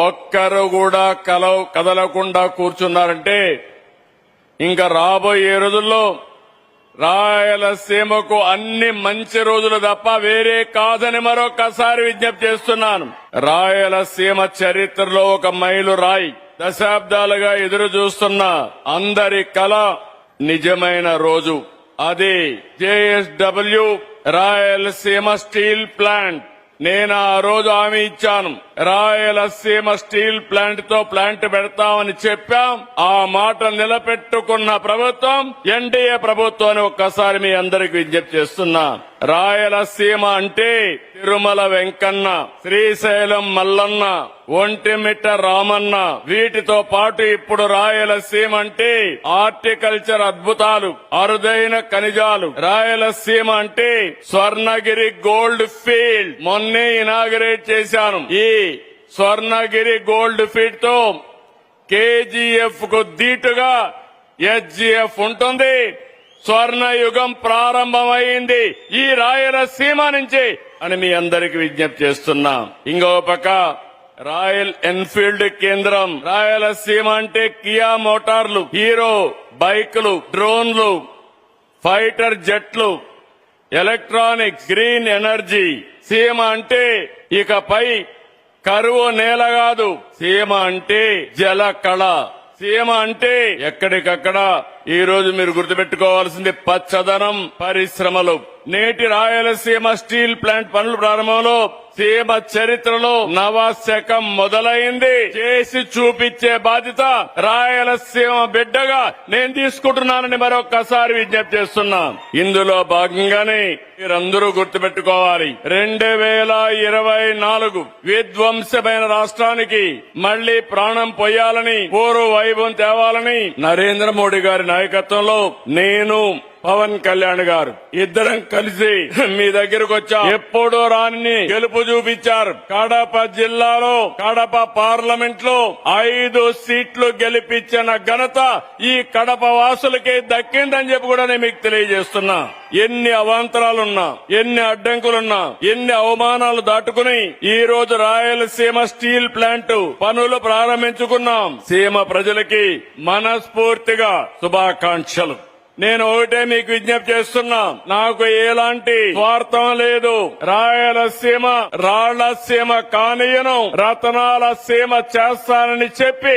ఒక్కరు కూడా కదలకుండా కూర్చున్నారంటే ఇంకా రాబోయే రోజుల్లో రాయలసీమకు అన్ని మంచి రోజులు తప్ప వేరే కాదని మరొకసారి విజ్ఞప్తి చేస్తున్నాను. రాయలసీమ చరిత్రలో ఒక మైలురాయి, దశాబ్దాలుగా ఎదురు చూస్తున్న అందరి కల నిజమైన రోజు. అది JSW రాయలసీమ స్టీల్ ప్లాంట్. నేను ఆ రోజు హామీ ఇచ్చాను, రాయలసీమ స్టీల్ ప్లాంట్ తో ప్లాంట్ పెడతామని చెప్పాం. ఆ మాట నిలబెట్టుకున్న ప్రభుత్వం ఎన్డీఏ ప్రభుత్వం అని ఒక్కసారి మీ అందరికి విజ్ఞప్తి చేస్తున్నా. రాయలసీమ అంటే తిరుమల వెంకన్న, శ్రీశైలం మల్లన్న, ఒంటిమిట్ట రామన్న, వీటితో పాటు ఇప్పుడు రాయలసీమ అంటే హార్టికల్చర్ అద్భుతాలు, అరుదైన ఖనిజాలు. రాయలసీమ అంటే స్వర్ణగిరి గోల్డ్ ఫీల్డ్ మొన్నే ఇనాగరేట్ చేశాను. ఈ స్వర్ణగిరి గోల్డ్ ఫీల్డ్ తో KGF కు దీటుగా SGF ఉంటుంది. స్వర్ణ యుగం ప్రారంభమైంది ఈ రాయలసీమ నుంచి అని మీ అందరికి విజ్ఞప్తి చేస్తున్నా. ఇంకో పక్క రాయల్ ఎన్ఫీల్డ్ కేంద్రం. రాయలసీమ అంటే కియా మోటార్లు, హీరో బైకులు, డ్రోన్లు, ఫైటర్ జెట్లు, ఎలక్ట్రానిక్స్, గ్రీన్ ఎనర్జీ. సీమ అంటే ఇకపై కరువు నేల కాదు, సీమ అంటే జల కళ. సీమ అంటే ఎక్కడికక్కడ ఈ రోజు మీరు గుర్తుపెట్టుకోవాల్సింది పచ్చదనం, పరిశ్రమలు. నేటి రాయలసీమ స్టీల్ ప్లాంట్ పనుల ప్రారంభంలో సీమ చరిత్రలో నవశకం మొదలైంది. చేసి చూపించే బాధ్యత రాయలసీమ బిడ్డగా నేను తీసుకుంటున్నానని మరొక్కసారి విజ్ఞప్తి చేస్తున్నా. ఇందులో భాగంగానే మీరందరూ గుర్తుపెట్టుకోవాలి, 2024 విధ్వంసమైన రాష్ట్రానికి మళ్లీ ప్రాణం పోయాలని, పూర్వ వైభవం తేవాలని నరేంద్ర మోడీ గారి నాయకత్వంలో నేను, పవన్ కళ్యాణ్ గారు ఇద్దరం కలిసి మీ దగ్గరకు వచ్చా. ఎప్పుడూ రాని గెలుపు చూపించారు. కడప జిల్లాలో, కడప పార్లమెంట్ లో 5 సీట్లు గెలిపించిన ఘనత ఈ కడప వాసులకే దక్కిందని చెప్పి కూడా నేను మీకు తెలియజేస్తున్నా. ఎన్ని అవాంతరాలున్నా, ఎన్ని అడ్డంకులున్నా, ఎన్ని అవమానాలు దాటుకుని ఈ రోజు రాయలసీమ స్టీల్ ప్లాంట్ పనులు ప్రారంభించుకున్నాం. సీమ ప్రజలకి మనస్ఫూర్తిగా శుభాకాంక్షలు. నేను ఒకటే మీకు విజ్ఞప్తి చేస్తున్నా, నాకు ఎలాంటి స్వార్థం లేదు. రాయలసీమ రాళ్లసీమ కానియను, రతనాల సీమ చేస్తానని చెప్పి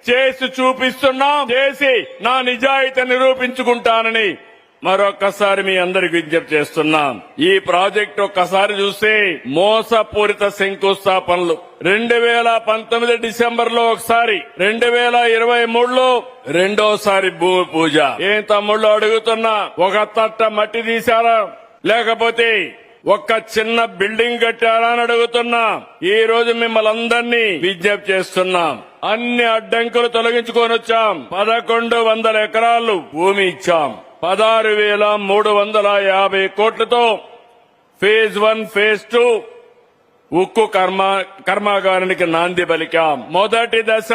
చేసి చూపిస్తున్నాం. చేసి నా నిజాయితీ నిరూపించుకుంటానని మరొక్కసారి మీ అందరికి విజ్ఞప్తి చేస్తున్నాం. ఈ ప్రాజెక్టు ఒక్కసారి చూస్తే మోసపూరిత శంకుస్థాపనలు 2019 డిసెంబర్ లో ఒకసారి, 2023లో రెండోసారి భూమి పూజ. ఏం తమ్ముళ్ళు అడుగుతున్నా, ఒక తట్ట మట్టి తీశారా లేకపోతే ఒక్క చిన్న బిల్డింగ్ కట్టారా అని అడుగుతున్నా. ఈ రోజు మిమ్మల్ని అందరినీ విజ్ఞప్తి చేస్తున్నాం, అన్ని అడ్డంకులు తొలగించుకొని వచ్చాం. 1100 ఎకరాలు భూమి ఇచ్చాం. 16,350 కోట్లతో ఫేజ్ 1, ఫేజ్ 2 ఉక్కు కర్మాగారానికి నాంది పలికాం. మొదటి దశ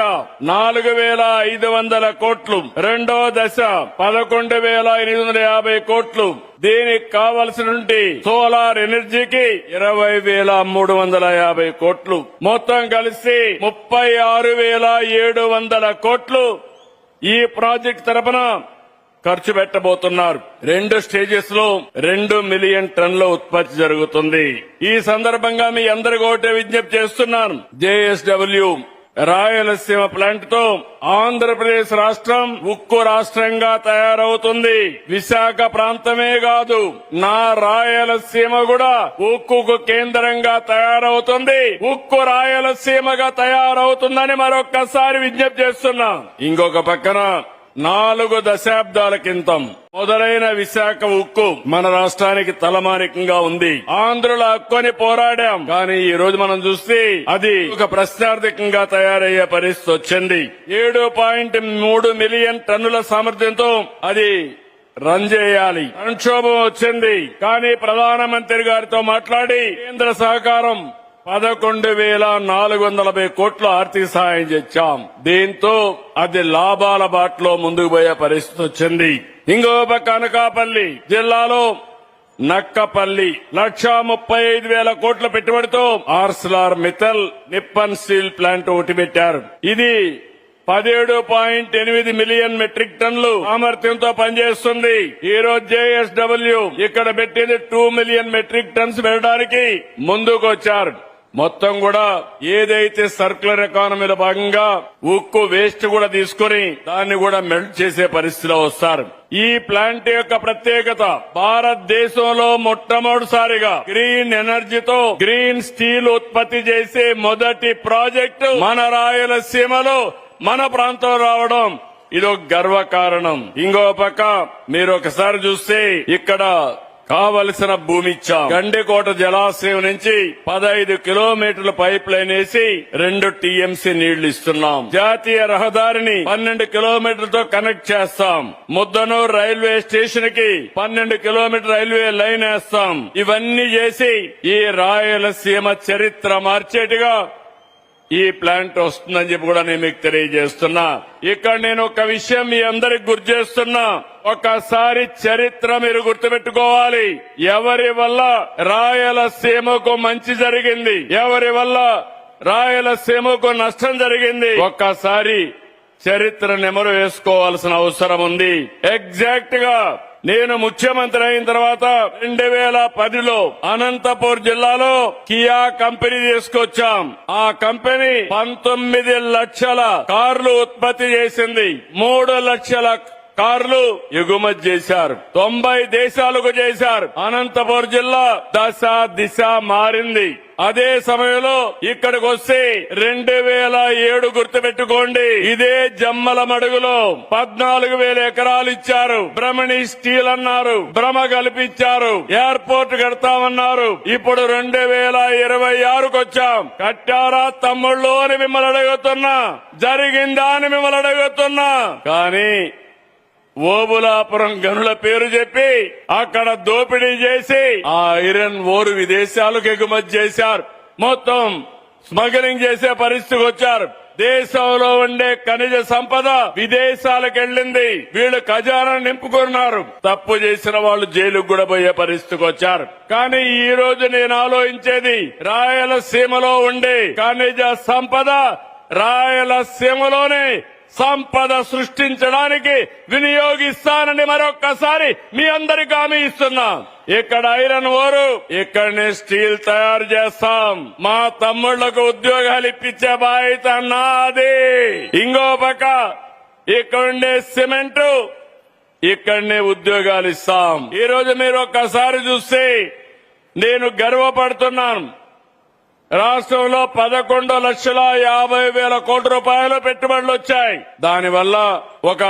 4,500 కోట్లు, రెండో దశ 11,850 కోట్లు. దీనికి కావలసిన సోలార్ ఎనర్జీకి 20,350 కోట్లు. మొత్తం కలిసి 36,700 కోట్లు ఈ ప్రాజెక్టు తరపున ఖర్చు పెట్టబోతున్నారు. 2 స్టేజెస్ లో 2 మిలియన్ టన్నుల ఉత్పత్తి జరుగుతుంది. ఈ సందర్భంగా మీ అందరికీ ఒకటే విజ్ఞప్తి చేస్తున్నాను, JSW రాయలసీమ ప్లాంట్ తో ఆంధ్రప్రదేశ్ రాష్ట్రం ఉక్కు రాష్ట్రంగా తయారవుతుంది. విశాఖ ప్రాంతమే కాదు, నా రాయలసీమ కూడా ఉక్కుకు కేంద్రంగా తయారవుతుంది. ఉక్కు రాయలసీమగా తయారవుతుందని మరొక్కసారి విజ్ఞప్తి చేస్తున్నా. ఇంకొక పక్కన 4 దశాబ్దాల క్రితం మొదలైన విశాఖ ఉక్కు మన రాష్ట్రానికి తలమానికంగా ఉంది. ఆంధ్రుల హక్కుని పోరాడాం, కానీ ఈ రోజు మనం చూస్తే అది ఒక ప్రశ్నార్థకంగా తయారయ్యే పరిస్థితి వచ్చింది. 7.3 మిలియన్ టన్నుల సామర్థ్యంతో అది రన్ చేయాలి. సంక్షోభం వచ్చింది, కానీ ప్రధానమంత్రి గారితో మాట్లాడి కేంద్ర సహకారం 11,450 కోట్ల ఆర్థిక సహాయం చేశాం. దీంతో అది లాభాల బాటలో ముందుకు పోయే పరిస్థితి వచ్చింది. ఇంకో పక్క అనకాపల్లి జిల్లాలో నక్కపల్లి 1,35,000 కోట్ల పెట్టుబడితో Arcelor Mittal Nippon steel plant ఒకటి పెట్టారు. ఇది 17.8 మిలియన్ మెట్రిక్ టన్నులు సామర్థ్యంతో పనిచేస్తుంది. ఈ రోజు JSW ఇక్కడ పెట్టింది 2 మిలియన్ మెట్రిక్ టన్స్ పెట్టడానికి ముందుకు వచ్చారు. మొత్తం కూడా ఏదైతే సర్క్యులర్ ఎకానమీలో భాగంగా ఉక్కు వేస్ట్ కూడా తీసుకుని దాన్ని కూడా మెల్ట్ చేసే పరిస్థితిలో వస్తారు. ఈ ప్లాంట్ యొక్క ప్రత్యేకత భారతదేశంలో మొట్టమొదటిసారిగా గ్రీన్ ఎనర్జీతో గ్రీన్ స్టీల్ ఉత్పత్తి చేసే మొదటి ప్రాజెక్టు మన రాయలసీమలో మన ప్రాంతం రావడం ఇదొక గర్వకారణం. ఇంకో పక్క మీరు ఒకసారి చూస్తే ఇక్కడ కావలసిన భూమి ఇచ్చాం. గండికోట జలాశయం నుంచి 15 కిలోమీటర్ల పైప్ లైన్ వేసి 2 TMC నీళ్లు ఇస్తున్నాం. జాతీయ రహదారిని 12 కిలోమీటర్లతో కనెక్ట్ చేస్తాం. ముద్దనూరు రైల్వే స్టేషన్ కి 12 కిలోమీటర్ రైల్వే లైన్ వేస్తాం. ఇవన్నీ చేసి ఈ రాయలసీమ చరిత్ర మార్చేట్టుగా ఈ ప్లాంట్ వస్తుందని చెప్పి కూడా నేను మీకు తెలియజేస్తున్నా. ఇక్కడ నేను ఒక విషయం మీ అందరికి గుర్తు చేస్తున్నా. ఒకసారి చరిత్ర మీరు గుర్తుపెట్టుకోవాలి. ఎవరి వల్ల రాయలసీమకు మంచి జరిగింది, ఎవరి వల్ల రాయలసీమకు నష్టం జరిగింది, ఒక్కసారి చరిత్ర నెమరు వేసుకోవాల్సిన అవసరం ఉంది. ఎగ్జాక్ట్ గా నేను ముఖ్యమంత్రి అయిన తర్వాత 2010లో అనంతపూర్ జిల్లాలో కియా కంపెనీ తీసుకొచ్చాం. ఆ కంపెనీ 19 లక్షల కార్లు ఉత్పత్తి చేసింది. 3 లక్షల కార్లు ఎగుమతి చేశారు. 90 దేశాలకు చేశారు. అనంతపూర్ జిల్లా దశ దిశ మారింది. అదే సమయంలో ఇక్కడికి వస్తే 2007 గుర్తుపెట్టుకోండి. ఇదే జమ్మల మడుగులో 14,000 ఎకరాలు ఇచ్చారు. బ్రహ్మణి స్టీల్ అన్నారు, భ్రమ కల్పించారు, ఎయిర్పోర్ట్ కడతామన్నారు. ఇప్పుడు 2026కు వచ్చాం. కట్టారా తమ్ముళ్ళు అని మిమ్మల్ని అడుగుతున్నా, జరిగిందా అని మిమ్మల్ని అడుగుతున్నా. కానీ ఓబులాపురం గనుల పేరు చెప్పి అక్కడ దోపిడీ చేసి ఆ ఐరన్ ఓరు విదేశాలకు ఎగుమతి చేశారు. మొత్తం స్మగ్లింగ్ చేసే పరిస్థితికి వచ్చారు. దేశంలో ఉండే ఖనిజ సంపద విదేశాలకు వెళ్లింది. వీళ్ళు ఖజానా నింపుకున్నారు. తప్పు చేసిన వాళ్ళు జైలుకు కూడా పోయే పరిస్థితికి వచ్చారు. కానీ ఈ రోజు నేను ఆలోచించేది రాయలసీమలో ఉండే ఖనిజ సంపద రాయలసీమలోనే సంపద సృష్టించడానికి వినియోగిస్తానని మరొక్కసారి మీ అందరికీ హామీ ఇస్తున్నా. ఇక్కడ ఐరన్ ఓరు, ఇక్కడనే స్టీల్ తయారు చేస్తాం. మా తమ్ముళ్లకు ఉద్యోగాలు ఇప్పించే బాధ్యత నాది. ఇంకో పక్క ఇక్కడుండే సిమెంట్, ఇక్కడనే ఉద్యోగాలు ఇస్తాం. ఈ రోజు మీరు ఒక్కసారి చూస్తే నేను గర్వపడుతున్నాను. రాష్ట్రంలో 11,50,000 కోట్ల రూపాయలు పెట్టుబడులు వచ్చాయి. దానివల్ల ఒక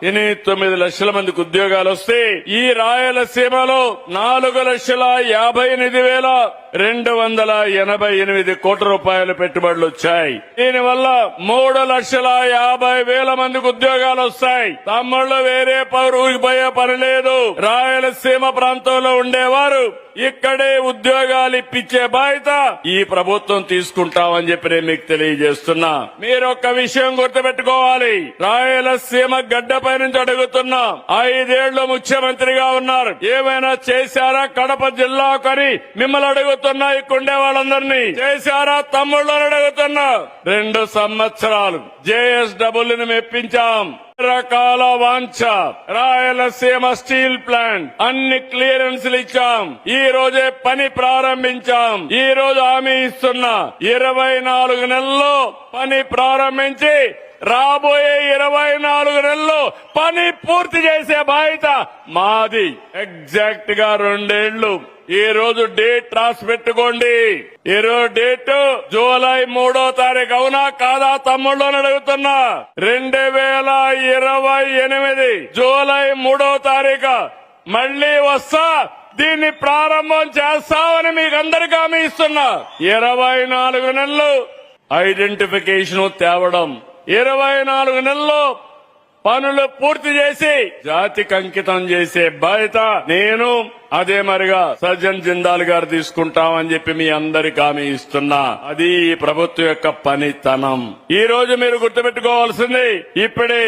8-9 లక్షల మందికి ఉద్యోగాలు వస్తే ఈ రాయలసీమలో 4,58,288 కోట్ల రూపాయల పెట్టుబడులు వచ్చాయి. దీనివల్ల 3,50,000 మందికి ఉద్యోగాలు వస్తాయి. తమ్ముళ్ళు వేరే ఊరికి పోయే పని లేదు. రాయలసీమ ప్రాంతంలో ఉండేవారు ఇక్కడే ఉద్యోగాలు ఇప్పించే బాధ్యత ఈ ప్రభుత్వం తీసుకుంటామని చెప్పి నేను మీకు తెలియజేస్తున్నా. మీరు ఒక్క విషయం గుర్తుపెట్టుకోవాలి. రాయలసీమ గడ్డపై నుంచి అడుగుతున్నా, 5 ఏళ్లు ముఖ్యమంత్రిగా ఉన్నారు, ఏమైనా చేశారా కడప జిల్లా అని మిమ్మల్ని అడుగుతున్నా. ఇక్కడుండే వాళ్ళందరినీ చేశారా తమ్ముళ్ళని అడుగుతున్నా. 2 సంవత్సరాలు JSWని మెప్పించాం. రకాల వాంఛ రాయలసీమ స్టీల్ ప్లాంట్ అన్ని క్లియరెన్స్లు ఇచ్చాం. ఈ రోజే పని ప్రారంభించాం. ఈ రోజు హామీ ఇస్తున్నా, 24 నెలల్లో పని ప్రారంభించి రాబోయే 24 నెలల్లో పని పూర్తి చేసే బాధ్యత మాది. ఎగ్జాక్ట్ గా 2 ఏళ్లు. ఈ రోజు డేట్ రాసి పెట్టుకోండి. ఈ రోజు డేట్ జూలై 3వ తారీఖు. అవునా కాదా తమ్ముళ్ళు అని అడుగుతున్నా. 2028 జూలై 3వ తారీఖు మళ్లీ వస్తా, దీన్ని ప్రారంభం చేస్తామని మీకు అందరికీ హామీ ఇస్తున్నా. 24 నెలలు ఐడెంటిఫికేషన్ తేవడం, 24 నెలల్లో పనులు పూర్తి చేసి జాతికి అంకితం చేసే బాధ్యత నేను, అదే మరిగా సజ్జన్ జిందాల్ గారు తీసుకుంటామని చెప్పి మీ అందరికీ హామీ ఇస్తున్నా. అది ఈ ప్రభుత్వం యొక్క పనితనం. ఈ రోజు మీరు గుర్తుపెట్టుకోవాల్సింది, ఇప్పుడే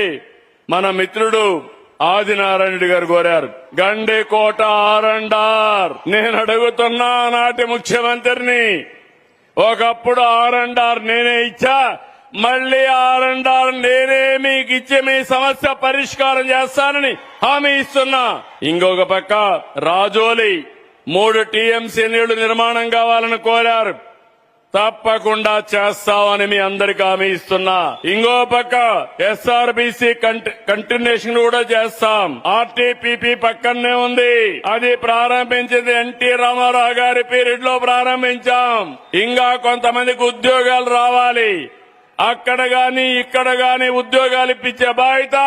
మన మిత్రుడు ఆదినారాయణ రెడ్డి గారు కోరారు. గండికోట ఆర్ఎండ్ఆర్ నేను అడుగుతున్నా నాటి ముఖ్యమంత్రిని, ఒకప్పుడు ఆర్ఎండ్ఆర్ నేనే ఇచ్చా, మళ్లీ ఆర్ఎండ్ఆర్ నేనే మీకు ఇచ్చి మీ సమస్య పరిష్కారం చేస్తానని హామీ ఇస్తున్నా. ఇంకొక పక్క రాజోలి 3 టీఎంసీ నీళ్లు నిర్మాణం కావాలని కోరారు, తప్పకుండా చేస్తామని మీ అందరికి హామీ ఇస్తున్నా. ఇంకో పక్క ఎస్ఆర్బీసీ కంటిన్యూషన్ కూడా చేస్తాం. ఆర్టీపీపీ పక్కనే ఉంది, అది ప్రారంభించింది ఎన్టీ రామారావు గారి పీరియడ్ లో ప్రారంభించాం. ఇంకా కొంతమందికి ఉద్యోగాలు రావాలి, అక్కడ గాని ఇక్కడ గాని ఉద్యోగాలు ఇప్పించే బాధ్యత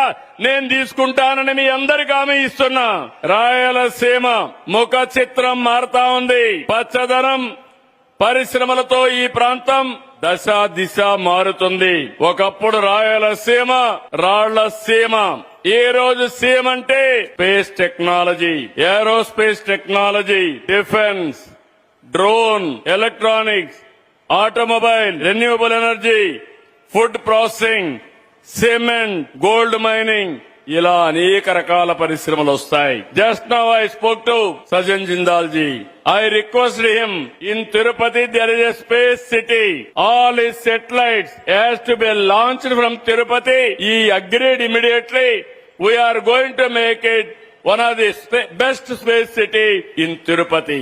నేను తీసుకుంటానని మీ అందరికి హామీ ఇస్తున్నా. రాయలసీమ ముఖ చిత్రం మారుతా ఉంది. పచ్చదనం పరిశ్రమలతో ఈ ప్రాంతం దశ దిశ మారుతుంది. ఒకప్పుడు రాయలసీమ రాళ్ల సీమ, ఈ రోజు సీమ అంటే space technology, aerospace technology, defence, drone, electronics, automobile, renewable energy, food processing, cement, gold mining, ఇలా అనేక రకాల పరిశ్రమలు వస్తాయి. Just now I spoke to Sajjan Jindal ji. I requested him, in Tirupati there is a space city. All his satellites has to be launched from Tirupati. He agreed immediately. We are going to make it one of the best space city in Tirupati.